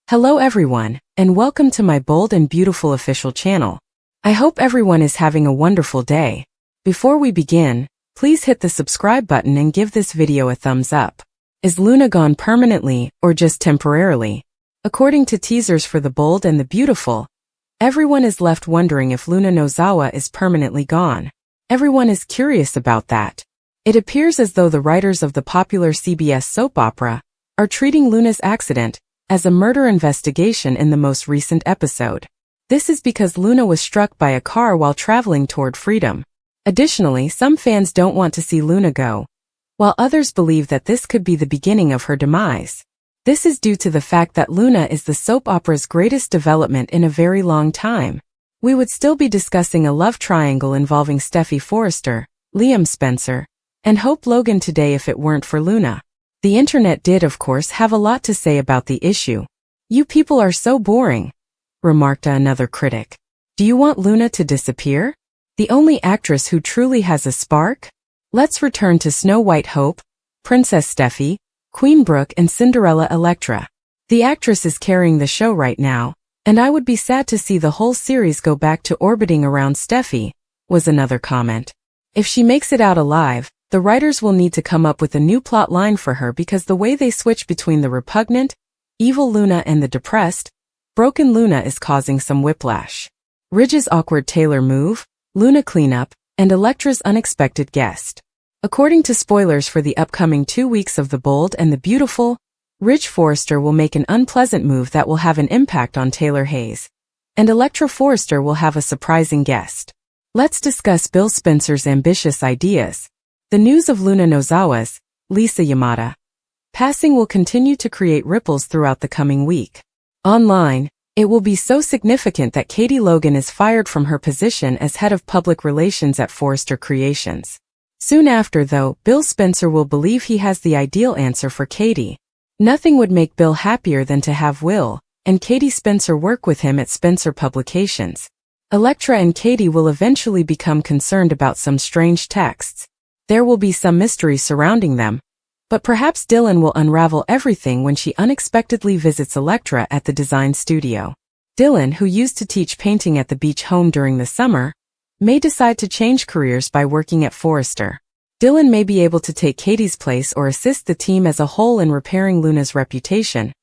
Hello everyone, and welcome to my bold and beautiful official channel. I hope everyone is having a wonderful day. Before we begin, please hit the subscribe button and give this video a thumbs up. Is Luna gone permanently, or just temporarily? According to teasers for The Bold and the Beautiful, everyone is left wondering if Luna Nozawa is permanently gone. Everyone is curious about that. It appears as though the writers of the popular CBS soap opera are treating Luna's accident as a murder investigation in the most recent episode. This is because Luna was struck by a car while traveling toward freedom. Additionally, some fans don't want to see Luna go, while others believe that this could be the beginning of her demise. This is due to the fact that Luna is the soap opera's greatest development in a very long time. We would still be discussing a love triangle involving Steffy Forrester, Liam Spencer, and Hope Logan today if it weren't for Luna. The internet did, of course, have a lot to say about the issue. "You people are so boring," remarked another critic. "Do you want Luna to disappear? The only actress who truly has a spark? Let's return to Snow White Hope, Princess Steffy, Queen Brooke and Cinderella Electra. The actress is carrying the show right now, and I would be sad to see the whole series go back to orbiting around Steffy," was another comment. "If she makes it out alive, the writers will need to come up with a new plot line for her because the way they switch between the repugnant, evil Luna and the depressed, broken Luna is causing some whiplash." Ridge's awkward Taylor move, Luna cleanup, and Electra's unexpected guest. According to spoilers for the upcoming 2 weeks of The Bold and the Beautiful, Ridge Forrester will make an unpleasant move that will have an impact on Taylor Hayes, and Electra Forrester will have a surprising guest. Let's discuss Bill Spencer's ambitious ideas. The news of Luna Nozawa's, Lisa Yamada, passing will continue to create ripples throughout the coming week. Online, it will be so significant that Katie Logan is fired from her position as head of public relations at Forrester Creations. Soon after, though, Bill Spencer will believe he has the ideal answer for Katie. Nothing would make Bill happier than to have Will and Katie Spencer work with him at Spencer Publications. Electra and Katie will eventually become concerned about some strange texts. There will be some mystery surrounding them, but perhaps Dylan will unravel everything when she unexpectedly visits Electra at the design studio. Dylan, who used to teach painting at the beach home during the summer, may decide to change careers by working at Forrester. Dylan may be able to take Katie's place or assist the team as a whole in repairing Luna's reputation,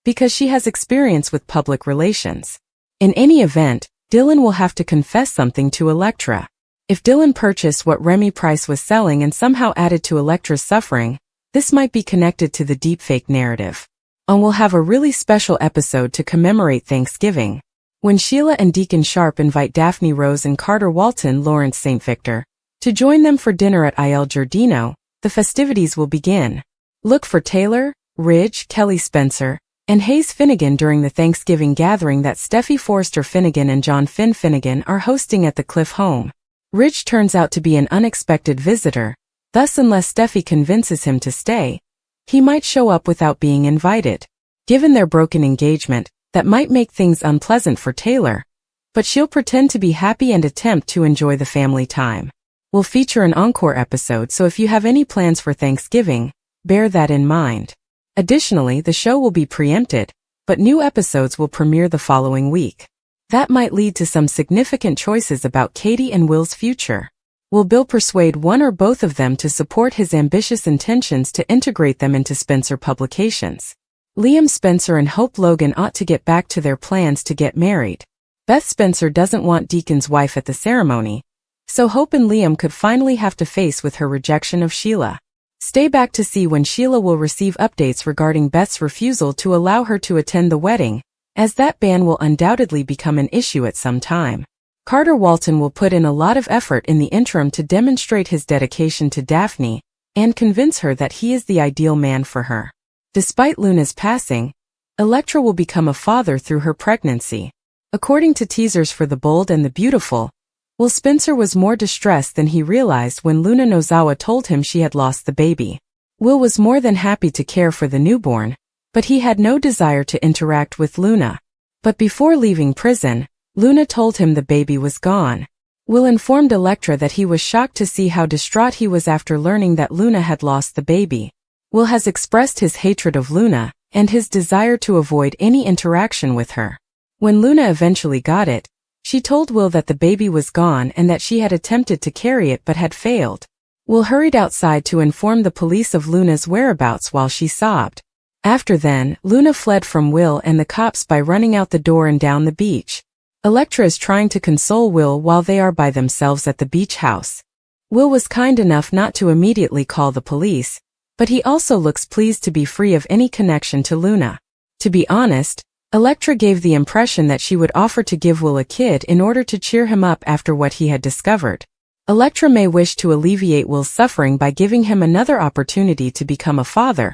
because she has experience with public relations. In any event, Dylan will have to confess something to Electra. If Dylan purchased what Remy Price was selling and somehow added to Electra's suffering, this might be connected to the deepfake narrative. And we'll have a really special episode to commemorate Thanksgiving, when Sheila and Deacon Sharp invite Daphne Rose and Carter Walton Lawrence St. Victor to join them for dinner at Il Giardino. The festivities will begin. Look for Taylor, Ridge, Kelly Spencer, and Hayes Finnegan during the Thanksgiving gathering that Steffy Forrester Finnegan and John Finn Finnegan are hosting at the Cliff home. Ridge turns out to be an unexpected visitor, thus unless Steffy convinces him to stay, he might show up without being invited. Given their broken engagement, that might make things unpleasant for Taylor, but she'll pretend to be happy and attempt to enjoy the family time. We'll feature an encore episode, so if you have any plans for Thanksgiving, bear that in mind. Additionally, the show will be preempted, but new episodes will premiere the following week. That might lead to some significant choices about Katie and Will's future. Will Bill persuade one or both of them to support his ambitious intentions to integrate them into Spencer Publications? Liam Spencer and Hope Logan ought to get back to their plans to get married. Beth Spencer doesn't want Deacon's wife at the ceremony, so Hope and Liam could finally have to face with her rejection of Sheila. Stay back to see when Sheila will receive updates regarding Beth's refusal to allow her to attend the wedding, as that ban will undoubtedly become an issue at some time. Carter Walton will put in a lot of effort in the interim to demonstrate his dedication to Daphne and convince her that he is the ideal man for her. Despite Luna's passing, Electra will become a father through her pregnancy. According to teasers for The Bold and the Beautiful, Will Spencer was more distressed than he realized when Luna Nozawa told him she had lost the baby. Will was more than happy to care for the newborn, but he had no desire to interact with Luna. But before leaving prison, Luna told him the baby was gone. Will informed Electra that he was shocked to see how distraught he was after learning that Luna had lost the baby. Will has expressed his hatred of Luna and his desire to avoid any interaction with her. When Luna eventually got it, she told Will that the baby was gone and that she had attempted to carry it but had failed. Will hurried outside to inform the police of Luna's whereabouts while she sobbed. After then, Luna fled from Will and the cops by running out the door and down the beach. Elektra is trying to console Will while they are by themselves at the beach house. Will was kind enough not to immediately call the police, but he also looks pleased to be free of any connection to Luna. To be honest, Elektra gave the impression that she would offer to give Will a kid in order to cheer him up after what he had discovered. Elektra may wish to alleviate Will's suffering by giving him another opportunity to become a father,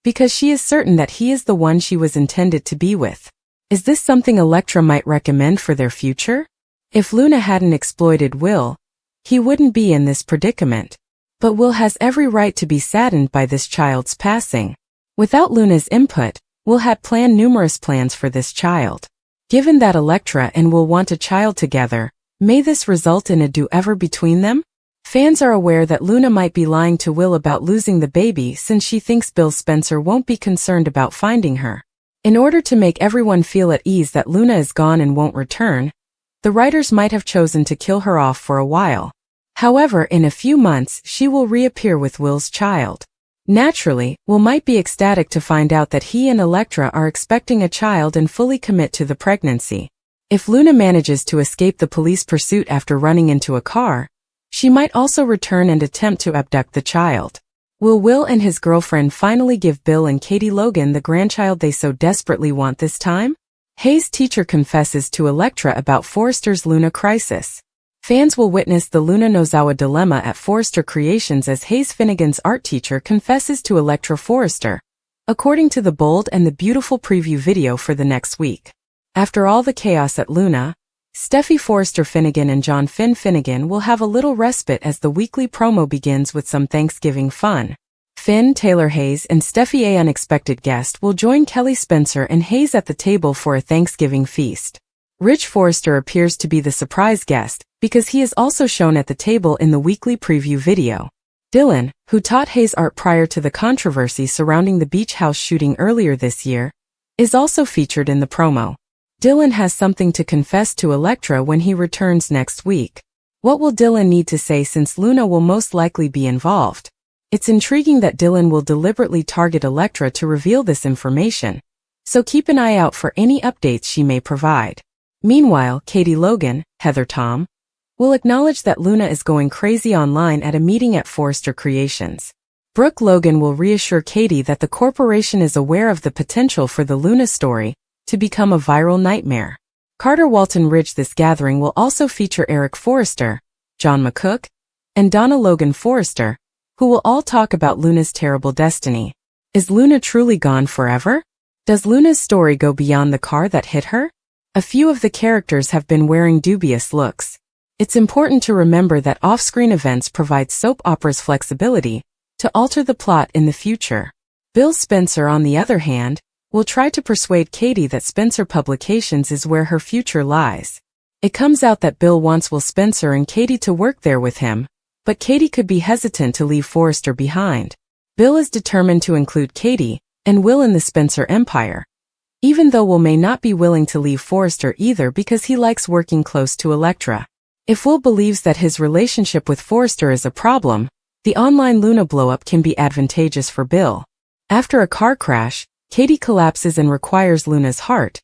because she is certain that he is the one she was intended to be with. Is this something Elektra might recommend for their future? If Luna hadn't exploited Will, he wouldn't be in this predicament. But Will has every right to be saddened by this child's passing. Without Luna's input, Will had planned numerous plans for this child. Given that Elektra and Will want a child together, may this result in a do-over between them? Fans are aware that Luna might be lying to Will about losing the baby since she thinks Bill Spencer won't be concerned about finding her. In order to make everyone feel at ease that Luna is gone and won't return, the writers might have chosen to kill her off for a while. However, in a few months she will reappear with Will's child. Naturally, Will might be ecstatic to find out that he and Elektra are expecting a child and fully commit to the pregnancy. If Luna manages to escape the police pursuit after running into a car, she might also return and attempt to abduct the child. Will Will and his girlfriend finally give Bill and Katie Logan the grandchild they so desperately want this time? Hayes' teacher confesses to Elektra about Forrester's Luna crisis. Fans will witness the Luna Nozawa dilemma at Forrester Creations as Hayes Finnegan's art teacher confesses to Elektra Forrester, according to the bold and the beautiful preview video for the next week. After all the chaos at Luna, Steffi Forrester Finnegan and John Finn Finnegan will have a little respite as the weekly promo begins with some Thanksgiving fun. Finn, Taylor Hayes, and Steffi, a unexpected guest, will join Kelly Spencer and Hayes at the table for a Thanksgiving feast. Rich Forrester appears to be the surprise guest, because he is also shown at the table in the weekly preview video. Dylan, who taught Hayes art prior to the controversy surrounding the beach house shooting earlier this year, is also featured in the promo. Dylan has something to confess to Elektra when he returns next week. What will Dylan need to say since Luna will most likely be involved? It's intriguing that Dylan will deliberately target Elektra to reveal this information, so keep an eye out for any updates she may provide. Meanwhile, Katie Logan, Heather Tom, will acknowledge that Luna is going crazy online at a meeting at Forrester Creations. Brooke Logan will reassure Katie that the corporation is aware of the potential for the Luna story to become a viral nightmare. Carter Walton Ridge. This gathering will also feature Eric Forrester, John McCook, and Donna Logan Forrester, who will all talk about Luna's terrible destiny. Is Luna truly gone forever? Does Luna's story go beyond the car that hit her? A few of the characters have been wearing dubious looks. It's important to remember that off-screen events provide soap operas flexibility to alter the plot in the future. Bill Spencer, on the other hand, will try to persuade Katie that Spencer Publications is where her future lies. It comes out that Bill wants Will Spencer and Katie to work there with him, but Katie could be hesitant to leave Forrester behind. Bill is determined to include Katie and Will in the Spencer empire, even though Will may not be willing to leave Forrester either because he likes working close to Elektra. If Will believes that his relationship with Forrester is a problem, the online Luna blowup can be advantageous for Bill. After a car crash, Katie collapses and requires Luna's heart.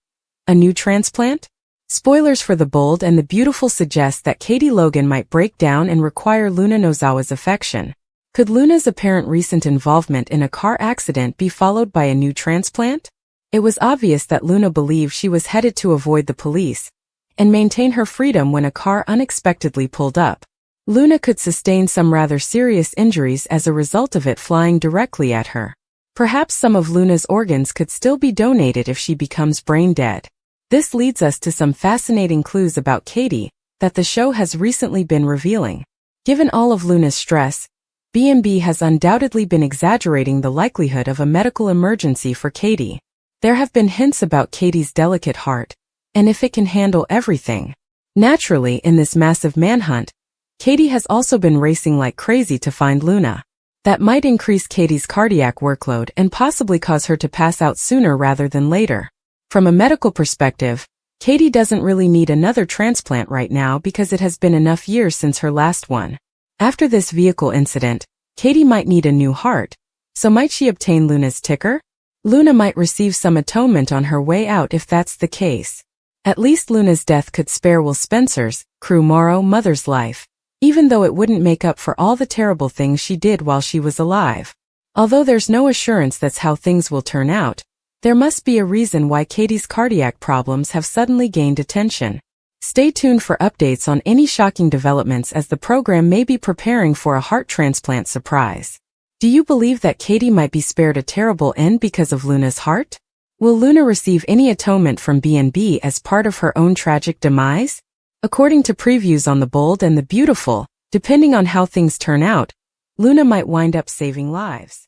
A new transplant? Spoilers for the bold and the beautiful suggest that Katie Logan might break down and require Luna Nozawa's affection. Could Luna's apparent recent involvement in a car accident be followed by a new transplant? It was obvious that Luna believed she was headed to avoid the police and maintain her freedom when a car unexpectedly pulled up. Luna could sustain some rather serious injuries as a result of it flying directly at her. Perhaps some of Luna's organs could still be donated if she becomes brain dead. This leads us to some fascinating clues about Katie that the show has recently been revealing. Given all of Luna's stress, B&B has undoubtedly been exaggerating the likelihood of a medical emergency for Katie. There have been hints about Katie's delicate heart, and if it can handle everything. Naturally, in this massive manhunt, Katie has also been racing like crazy to find Luna. That might increase Katie's cardiac workload and possibly cause her to pass out sooner rather than later. From a medical perspective, Katie doesn't really need another transplant right now because it has been enough years since her last one. After this vehicle incident, Katie might need a new heart, so might she obtain Luna's ticker? Luna might receive some atonement on her way out if that's the case. At least Luna's death could spare Will Spencer's, Crew Morrow mother's life, even though it wouldn't make up for all the terrible things she did while she was alive. Although there's no assurance that's how things will turn out, there must be a reason why Katie's cardiac problems have suddenly gained attention. Stay tuned for updates on any shocking developments as the program may be preparing for a heart transplant surprise. Do you believe that Katie might be spared a terrible end because of Luna's heart? Will Luna receive any atonement from B&B as part of her own tragic demise? According to previews on The Bold and the Beautiful, depending on how things turn out, Luna might wind up saving lives.